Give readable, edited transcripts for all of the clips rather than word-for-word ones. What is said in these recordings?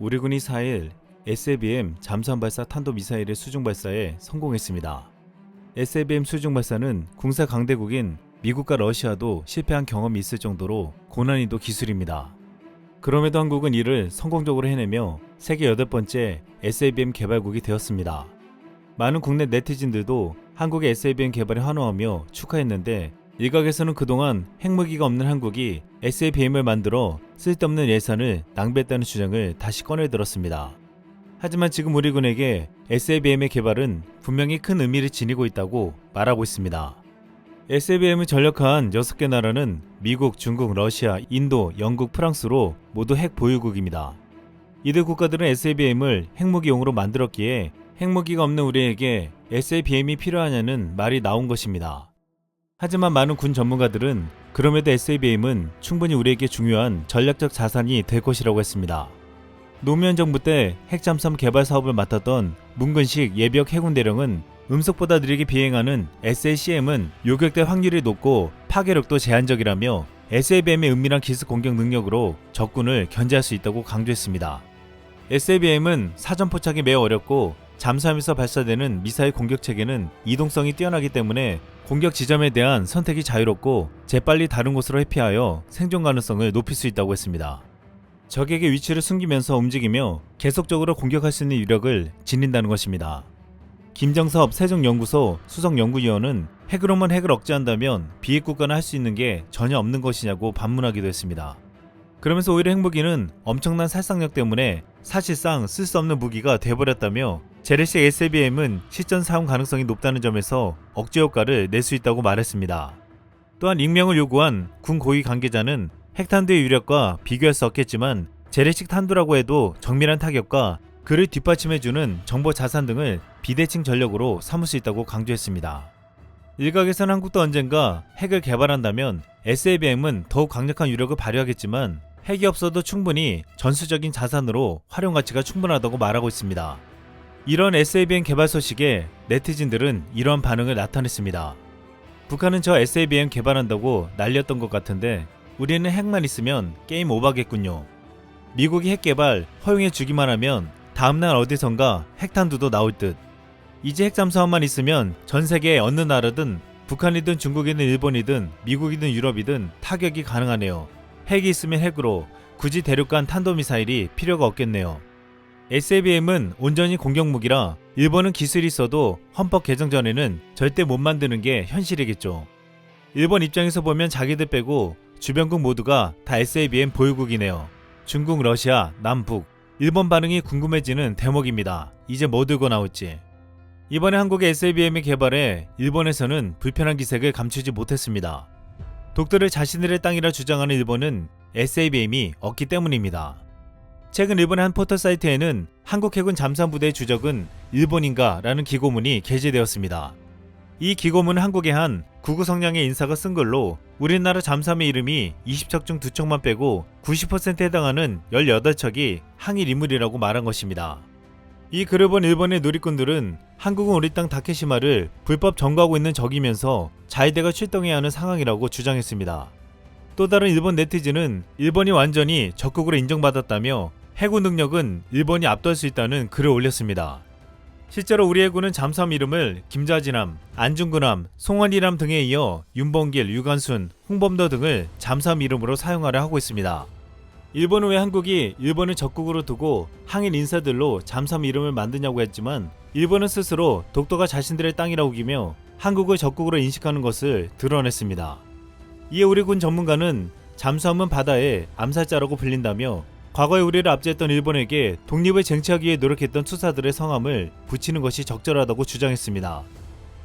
우리 군이 4일 SLBM 잠수함 발사 탄도미사일의 수중 발사에 성공했습니다. SLBM 수중 발사는 군사 강대국인 미국과 러시아도 실패한 경험이 있을 정도로 고난이도 기술입니다. 그럼에도 한국은 이를 성공적으로 해내며 세계 8번째 SLBM 개발국이 되었습니다. 많은 국내 네티즌들도 한국의 SLBM 개발에 환호하며 축하했는데, 일각에서는 그동안 핵무기가 없는 한국이 SLBM을 만들어 쓸데없는 예산을 낭비했다는 주장을 다시 꺼내들었습니다. 하지만 지금 우리 군에게 SLBM의 개발은 분명히 큰 의미를 지니고 있다고 말하고 있습니다. SLBM을 전력한 6개 나라는 미국, 중국, 러시아, 인도, 영국, 프랑스로 모두 핵 보유국입니다. 이들 국가들은 SLBM을 핵무기용으로 만들었기에 핵무기가 없는 우리에게 SLBM이 필요하냐는 말이 나온 것입니다. 하지만 많은 군 전문가들은 그럼에도 SLBM은 충분히 우리에게 중요한 전략적 자산이 될 것이라고 했습니다. 노무현 정부 때 핵잠수함 개발 사업을 맡았던 문근식 예비역 해군대령은 음속보다 느리게 비행하는 SLCM은 요격될 확률이 높고 파괴력도 제한적이라며 SLBM의 은밀한 기습 공격 능력으로 적군을 견제할 수 있다고 강조했습니다. SLBM은 사전 포착이 매우 어렵고 잠수함에서 발사되는 미사일 공격 체계는 이동성이 뛰어나기 때문에 공격 지점에 대한 선택이 자유롭고 재빨리 다른 곳으로 회피하여 생존 가능성을 높일 수 있다고 했습니다. 적에게 위치를 숨기면서 움직이며 계속적으로 공격할 수 있는 위력을 지닌다는 것입니다. 김정섭 세종연구소 수석연구위원은 핵으로만 핵을 억제한다면 비핵국가는 할 수 있는 게 전혀 없는 것이냐고 반문하기도 했습니다. 그러면서 오히려 핵무기는 엄청난 살상력 때문에 사실상 쓸 수 없는 무기가 돼버렸다며 재래식 SLBM은 실전 사용 가능성이 높다는 점에서 억제 효과를 낼 수 있다고 말했습니다. 또한 익명을 요구한 군 고위 관계자는 핵탄두의 위력과 비교할 수 없겠지만 재래식 탄두라고 해도 정밀한 타격과 그를 뒷받침해주는 정보 자산 등을 비대칭 전력으로 삼을 수 있다고 강조했습니다. 일각에서는 한국도 언젠가 핵을 개발한다면 SLBM은 더욱 강력한 위력을 발휘하겠지만 핵이 없어도 충분히 전술적인 자산으로 활용 가치가 충분하다고 말하고 있습니다. 이런 SLBM 개발 소식에 네티즌들은 이러한 반응을 나타냈습니다. 북한은 저 SLBM 개발한다고 난리였던 것 같은데 우리는 핵만 있으면 게임 오버겠군요. 미국이 핵 개발 허용해 주기만 하면 다음날 어디선가 핵탄두도 나올 듯. 이제 핵잠수함만 있으면 전 세계의 어느 나라든 북한이든 중국이든 일본이든 미국이든 유럽이든 타격이 가능하네요. 핵이 있으면 핵으로 굳이 대륙간 탄도미사일이 필요가 없겠네요. SLBM은 온전히 공격무기라 일본은 기술이 있어도 헌법 개정 전에는 절대 못 만드는 게 현실이겠죠. 일본 입장에서 보면 자기들 빼고 주변국 모두가 다 SLBM 보유국이네요. 중국, 러시아, 남북, 일본 반응이 궁금해지는 대목입니다. 이제 뭐 들고 나올지. 이번에 한국의 SLBM의 개발에 일본에서는 불편한 기색을 감추지 못했습니다. 독도를 자신들의 땅이라 주장하는 일본은 SLBM이 없기 때문입니다. 최근 일본의 한 포털 사이트에는 한국 해군 잠수함 부대의 주적은 일본인가 라는 기고문이 게재되었습니다. 이 기고문은 한국의 한 구구 성향의 인사가 쓴 글로 우리나라 잠수함의 이름이 20척 중 2척만 빼고 90%에 해당하는 18척이 항일 인물이라고 말한 것입니다. 이 글을 본 일본의 누리꾼들은 한국은 우리 땅 다케시마를 불법 점거하고 있는 적이면서 자위대가 출동해야 하는 상황이라고 주장했습니다. 또 다른 일본 네티즌은 일본이 완전히 적국으로 인정받았다며 해군 능력은 일본이 압도할 수 있다는 글을 올렸습니다. 실제로 우리 해군은 잠수함 이름을 김자진함, 안중근함, 송환이람 등에 이어 윤봉길, 유관순, 홍범도 등을 잠수함 이름으로 사용하려 하고 있습니다. 일본은 왜 한국이 일본을 적국으로 두고 항일 인사들로 잠수함 이름을 만드냐고 했지만 일본은 스스로 독도가 자신들의 땅이라 우기며 한국을 적국으로 인식하는 것을 드러냈습니다. 이에 우리 군 전문가는 잠수함은 바다의 암살자라고 불린다며 과거에 우리를 압제했던 일본에게 독립을 쟁취하기 위해 노력했던 투사들의 성함을 붙이는 것이 적절하다고 주장했습니다.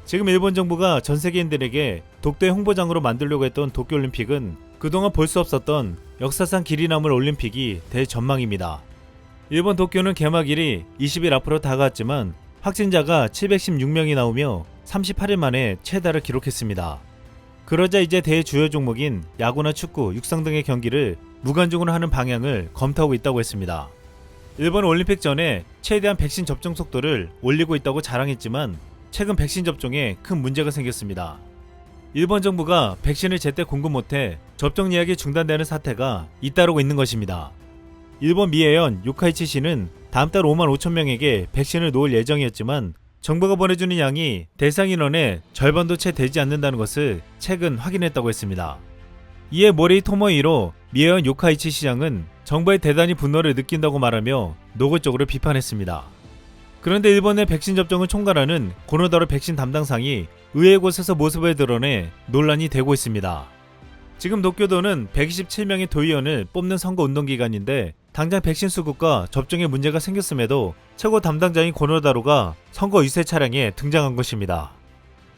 지금 일본 정부가 전 세계인들에게 독도의 홍보장으로 만들려고 했던 도쿄올림픽은 그동안 볼 수 없었던 역사상 길이 남을 올림픽이 될 전망입니다. 일본 도쿄는 개막일이 20일 앞으로 다가왔지만 확진자가 716명이 나오며 38일 만에 최다를 기록했습니다. 그러자 이제 대회 주요 종목인 야구나 축구, 육상 등의 경기를 무관중으로 하는 방향을 검토하고 있다고 했습니다. 일본 올림픽 전에 최대한 백신 접종 속도를 올리고 있다고 자랑했지만 최근 백신 접종에 큰 문제가 생겼습니다. 일본 정부가 백신을 제때 공급 못해 접종 예약이 중단되는 사태가 잇따르고 있는 것입니다. 일본 미해현 요카이치 시는 다음 달 5만 5천 명에게 백신을 놓을 예정이었지만 정부가 보내주는 양이 대상 인원의 절반도 채 되지 않는다는 것을 최근 확인했다고 했습니다. 이에 모레이 토모이로 미해현 요카이치 시장은 정부에 대단히 분노를 느낀다고 말하며 노골적으로 비판했습니다. 그런데 일본의 백신 접종을 총괄하는 고노다로 백신 담당상이 의회 곳에서 모습을 드러내 논란이 되고 있습니다. 지금 도쿄도는 127명의 도의원을 뽑는 선거 운동 기간인데 당장 백신 수급과 접종에 문제가 생겼음에도 최고 담당자인 고노다로가 선거 유세 차량에 등장한 것입니다.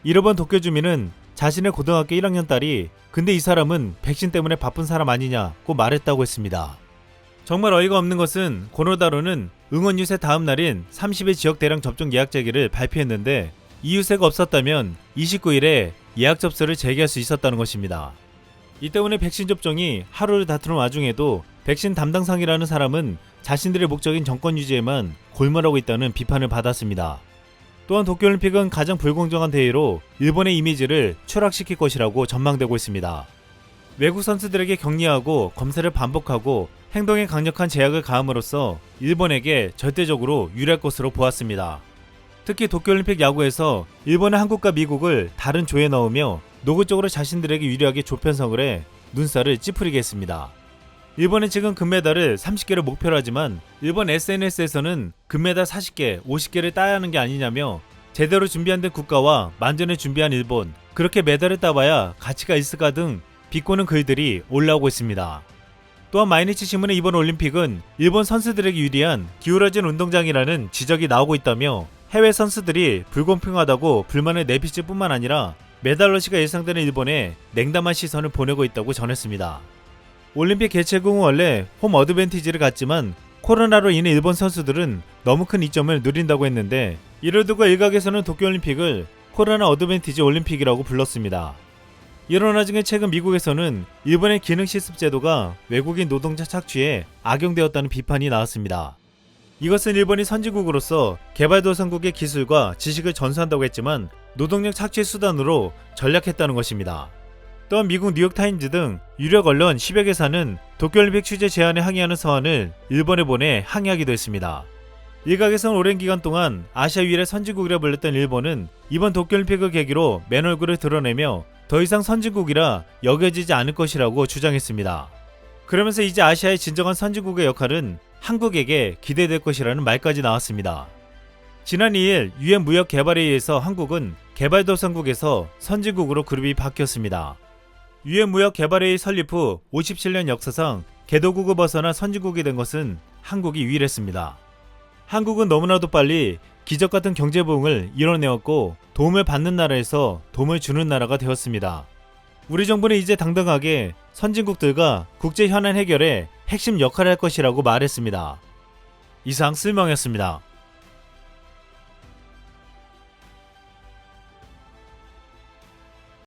이를 본 도쿄 주민은 자신의 고등학교 1학년 딸이 근데 이 사람은 백신 때문에 바쁜 사람 아니냐고 말했다고 했습니다. 정말 어이가 없는 것은 고노다로는 응원 유세 다음 날인 30일 지역 대량 접종 예약 재개를 발표했는데 이 유세가 없었다면 29일에 예약 접수를 재개할 수 있었다는 것입니다. 이 때문에 백신 접종이 하루를 다투는 와중에도 백신 담당상이라는 사람은 자신들의 목적인 정권 유지에만 골몰하고 있다는 비판을 받았습니다. 또한 도쿄올림픽은 가장 불공정한 대회로 일본의 이미지를 추락시킬 것이라고 전망되고 있습니다. 외국 선수들에게 격리하고 검사를 반복하고 행동에 강력한 제약을 가함으로써 일본에게 절대적으로 유리할 것으로 보았습니다. 특히 도쿄올림픽 야구에서 일본은 한국과 미국을 다른 조에 넣으며 노골적으로 자신들에게 유리하게 조편성을 해 눈살을 찌푸리게 했습니다. 일본은 지금 금메달을 30개를 목표로 하지만 일본 SNS에서는 금메달 40개, 50개를 따야 하는 게 아니냐며 제대로 준비 안 된 국가와 만전을 준비한 일본, 그렇게 메달을 따봐야 가치가 있을까 등 비꼬는 글들이 올라오고 있습니다. 또한 마이니치 신문의 이번 올림픽은 일본 선수들에게 유리한 기울어진 운동장이라는 지적이 나오고 있다며 해외 선수들이 불공평하다고 불만을 내비칠 뿐만 아니라 메달러시가 예상되는 일본에 냉담한 시선을 보내고 있다고 전했습니다. 올림픽 개최국 은 원래 홈 어드밴티지를 갖지만 코로나로 인해 일본 선수들은 너무 큰 이점을 누린다고 했는데 이를 두고 일각에서는 도쿄올림픽을 코로나 어드밴티지 올림픽이라고 불렀습니다. 이런 와중에 최근 미국에서는 일본의 기능실습 제도가 외국인 노동자 착취에 악용되었다는 비판이 나왔습니다. 이것은 일본이 선진국으로서 개발도상국의 기술과 지식을 전수한다고 했지만 노동력 착취 수단으로 전략했다는 것입니다. 또한 미국 뉴욕타임즈 등 유력 언론 10여 개사는 도쿄올림픽 취재 제안에 항의하는 서한을 일본에 보내 항의하기도 했습니다. 일각에서는 오랜 기간 동안 아시아 유일의 선진국이라 불렸던 일본은 이번 도쿄올림픽을 계기로 맨 얼굴을 드러내며 더 이상 선진국이라 여겨지지 않을 것이라고 주장했습니다. 그러면서 이제 아시아의 진정한 선진국의 역할은 한국에게 기대될 것이라는 말까지 나왔습니다. 지난 2일 UN 무역개발회의에서 한국은 개발도상국에서 선진국으로 그룹이 바뀌었습니다. UN 무역개발회의 설립 후 57년 역사상 개도국을 벗어나 선진국이 된 것은 한국이 유일했습니다. 한국은 너무나도 빨리 기적같은 경제부흥을 이뤄내었고 도움을 받는 나라에서 도움을 주는 나라가 되었습니다. 우리 정부는 이제 당당하게 선진국들과 국제 현안 해결에 핵심 역할을 할 것이라고 말했습니다. 이상 쓸멍이었습니다.